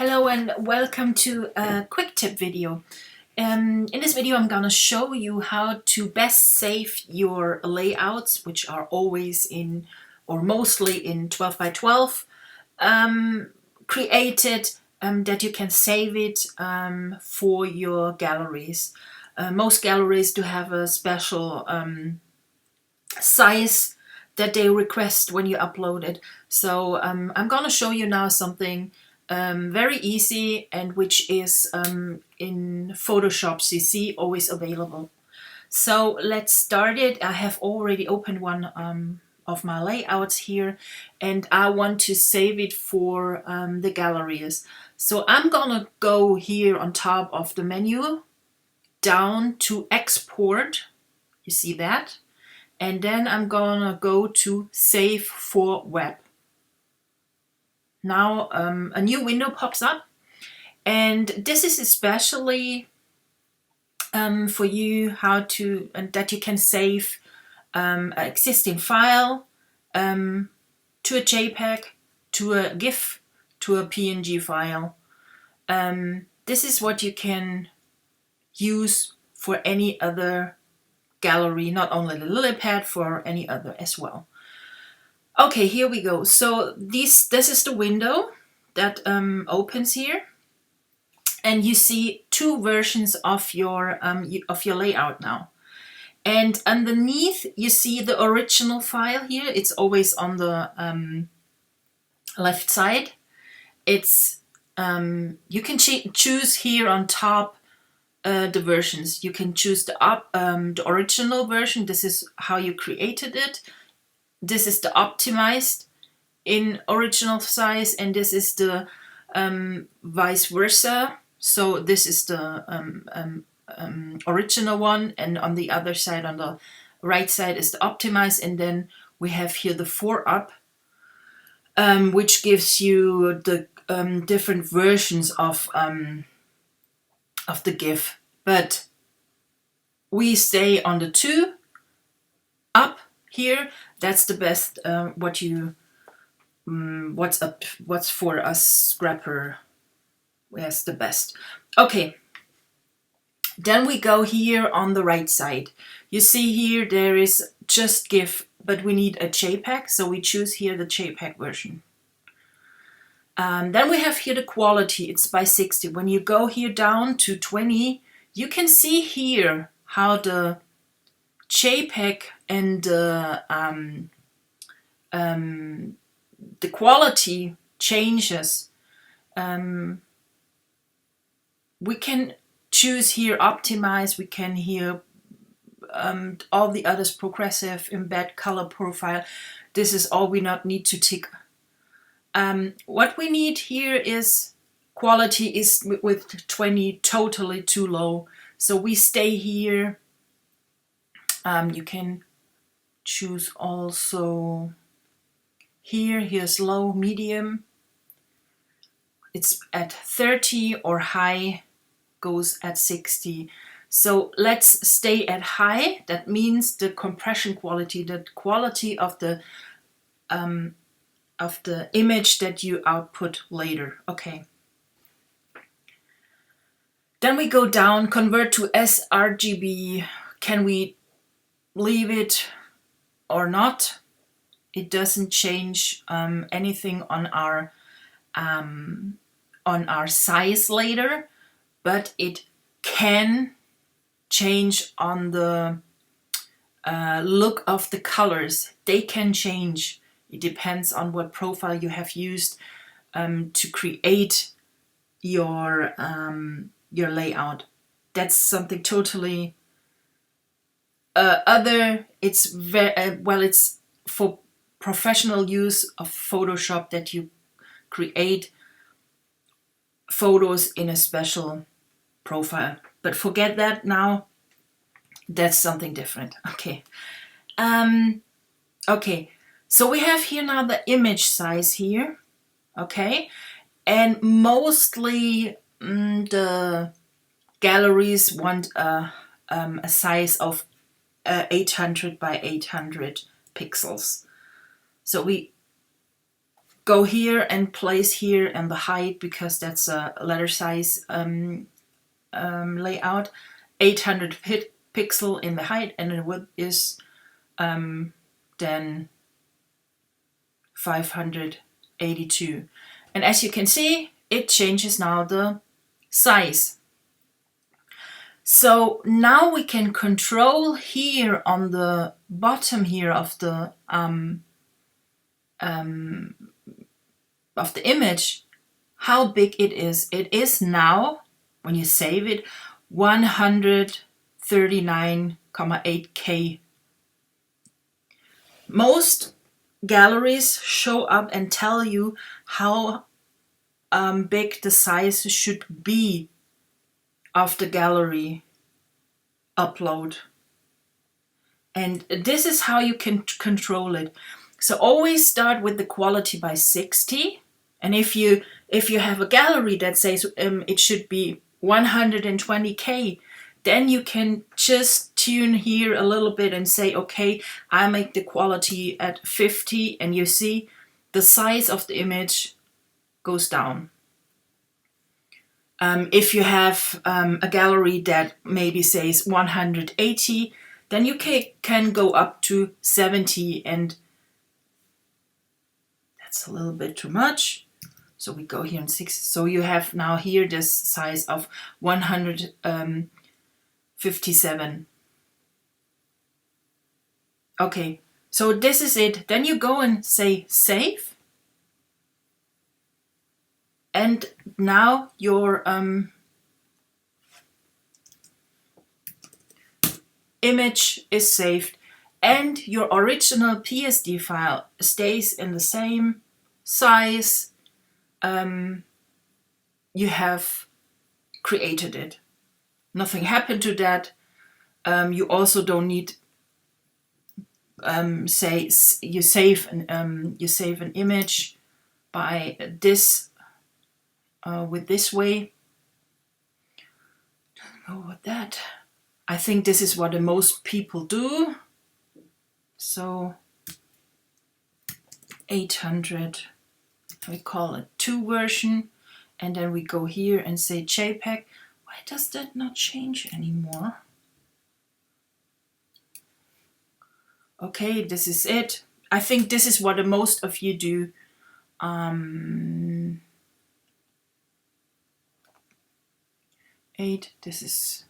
Hello and welcome to a quick tip video. In this video I'm gonna show you how to best save your layouts, which are always in or mostly in 12 by 12 created, that you can save it for your galleries. Most galleries do have a special size that they request when you upload it. So I'm gonna show you now something very easy and which is in Photoshop CC always available. So let's start it. I have already opened one of my layouts here and I want to save it for the galleries. So I'm gonna go here on top of the menu down to export. You see that? And then I'm gonna go to save for web. Now a new window pops up, and this is especially for you that you can save an existing file to a JPEG, to a GIF, to a PNG file. This is what you can use for any other gallery, not only the lily pad, for any other as well. Okay, here we go. So this is the window that opens here, and you see two versions of your layout now. And underneath you see the original file here. It's always on the left side. It's you can choose here on top the versions. You can choose the original version. This is how you created it. This is the optimized in original size, and this is the vice versa. So this is the original one, and on the other side, on the right side, is the optimized, and then we have here the 4-up, which gives you the different versions of the GIF. But we stay on the 2-up here. That's the best. What's for us scrapper? Yes, the best. Okay. Then we go here on the right side. You see here there is just GIF, but we need a JPEG, so we choose here the JPEG version. Then we have here the quality. It's by 60. When you go here down to 20, you can see here how the JPEG and the quality changes. We can choose here optimize. We can here all the others, progressive, embed, color profile. This is all we not need to tick. What we need here is quality is with 20 totally too low. So we stay here. You can choose also here's low, medium. It's at 30, or high goes at 60. So let's stay at high. That means the compression quality, the quality of the image that you output later. Okay. Then we go down, convert to sRGB. Can we leave it or not? It doesn't change anything on our size later, but it can change on the look of the colors. They can change. It depends on what profile you have used to create your layout. That's something totally other. It's very it's for professional use of Photoshop that you create photos in a special profile. But forget that now. That's something different. Okay. Okay. So we have here now the image size here. Okay. And mostly the galleries want a size of 800 by 800 pixels. So we go here and place here and the height, because that's a letter size layout, 800 pixel in the height, and the width is then 582. And as you can see, it changes now the size. So now we can control here on the bottom here of the image how big it is. It is now, when you save it, 139,8K. Most galleries show up and tell you how big the size should be of the gallery upload. And this is how you can control it. So always start with the quality by 60. And if you have a gallery that says it should be 120K, then you can just tune here a little bit and say, okay, I make the quality at 50, and you see the size of the image goes down. If you have a gallery that maybe says 180, then you can go up to 70, and that's a little bit too much. So we go here in 6. So you have now here this size of 157. Okay, so this is it. Then you go and say save. And now your image is saved, and your original PSD file stays in the same size you have created it. Nothing happened to that. You also don't need say you save an image by this with this way. Go with that. I think this is what the most people do. So 800, we call it 2 version, and then we go here and say JPEG. Why does that not change anymore? Okay, this is it. I think this is what the most of you do. 8, this is,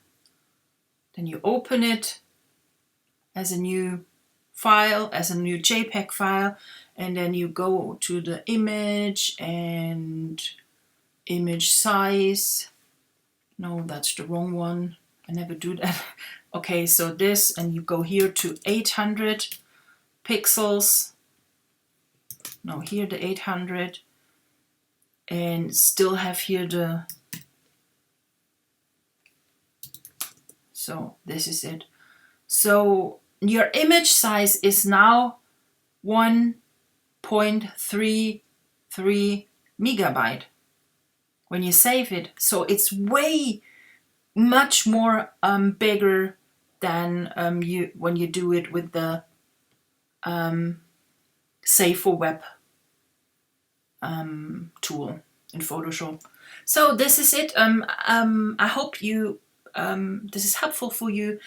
then you open it as a new file, as a new JPEG file, and then you go to the image and image size. No, that's the wrong one. I never do that. Okay, so this, and you go here to 800 pixels. No, here the 800, and still have here the, so this is it. So your image size is now 1.33 megabyte when you save it. So it's way much more bigger than when you do it with the Save for Web tool in Photoshop. So this is it. I hope this is helpful for you,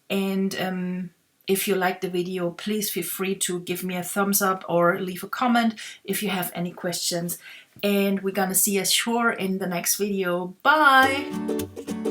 and if you like the video, please feel free to give me a thumbs up or leave a comment if you have any questions. And we're gonna see us sure in the next video. Bye!